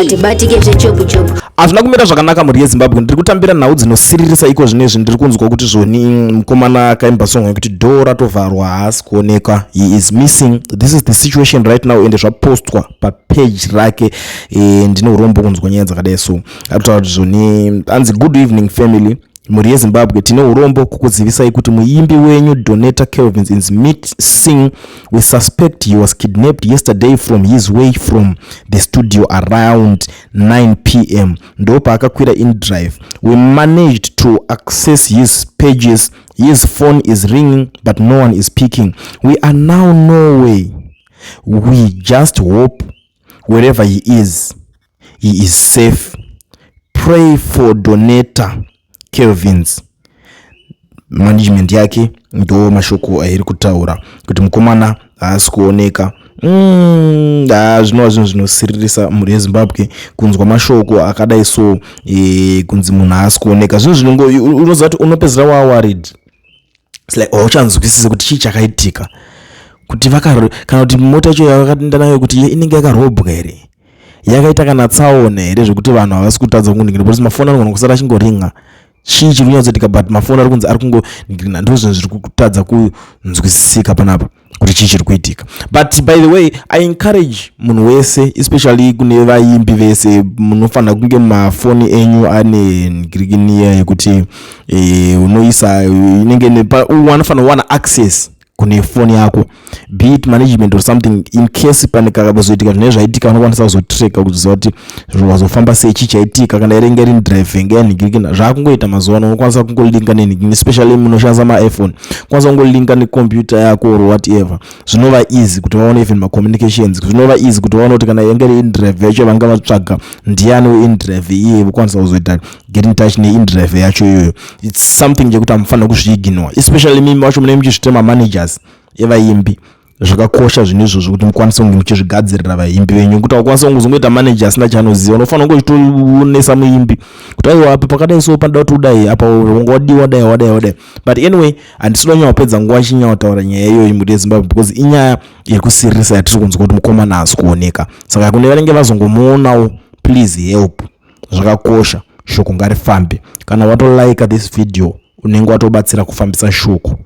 Katibatike zvechopu chopu. Azvina kumira zvakanaka muri yeZimbabwe. Ndiri kutambira nhau dzinosiririsa iko zvinezvi. Ndiri kunzwa kuti zvoni mukomana akaimba song yekuti door ratovharwa haasi kuoneka, he is missing. This is the situation right now, ende zvapostwa papage rake. Ndine urombo kunzwa nyaya dzakadai so. Arikutaura kuti zvoni anzi good evening family. Muri yeZimbabwe tine urombo kukuzivisai kuti muimbi wenyu Donetta Kelvins is missing. We suspect he was kidnapped yesterday from his way from the studio around 9 p.m. Ndopa akakwira InDrive. We managed to access his pages. His phone is ringing but no one is picking. We are now nowhere. We just hope wherever he is safe. Pray for Donetta Kelvins. Management yake ndo mashoko airi kutaura kuti mukomana haasi kuoneka. Zvinova zvinhu zvinosiririsa muri yeZimbabwe kunzwa mashoko akadai so kunzi munhu haasi kuoneka. Zvinhu zvinongo unoziva kuti unopedzera worried. It's like uchanzwisisa kuti chii chakaitika, kuti kana kuti mota yacho yavakaenda nayo kuti inenge yakarobwa here, yakaita kana tsaona here zvekuti vanhu havasi kutadza kuningirira, because mafoni anogona kusara achingoringa. Chii chiri kunyatsoitika but mafoni ari kunzi ari kungoningirira. Ndizvo zvinhu zviri kutadza kunzwisisika panapa kuti chii chiri kuitika. But by the way, I encourage munhu wese, especially kune vaimbi vese, munofanira kunge mafoni enyu ane ngiriginiya yekuti unoisa inenge wanofanira wana access kune phone yako, be it management or something, in case panekazoitika zvine zvaitika vanokwanisa kuzotreka kuziva kuti zvazofamba sei, chii chaitika, kana irenga iri driving yanhingirikina. Zvakungoita mazuva ano unokwanisa kungolinka nenhingirikina, especially munoshandisa maiPhone, kwanisa kungolinka necomputer yako or whatever. Zvinova easy kuti vaone even macommunications, zvinova easy kuti vaone kuti kana irenga iri InDrive yacho vanga vatsvaga ndiani weInDrive iye, vokwanisa kuzoita get in touch neInDrive yacho iyoyo. It's something chekuti hamufanira kuzviignore, especially mimi wacho munenge muchizvitema managers evaimbi. Zvakakosha zvinhu izvozvo kuti mukwanise kunge muchizvigadzirira vaimbi venyu, kuti ukwanise kuzongoita manager asina chaanoziva. Unofanira kungochitonesa muimbi kuti aiwa apa pakadai so panoda kuti udai apa wangodiwa wadai. But anyway, handisina nyawapedza nguva chinyawataura nyaya iyoyi muri yeZimbabwe, because inyaya iri kusiririsa yatiri kunzwa kuti mukomana haasi kuoneka. Saka kune vanenge vazongomuonawo, please help. Zvakakosha, shoko ngarifambe. Kana watolike this video unenge watobatsira kufambisa shoko.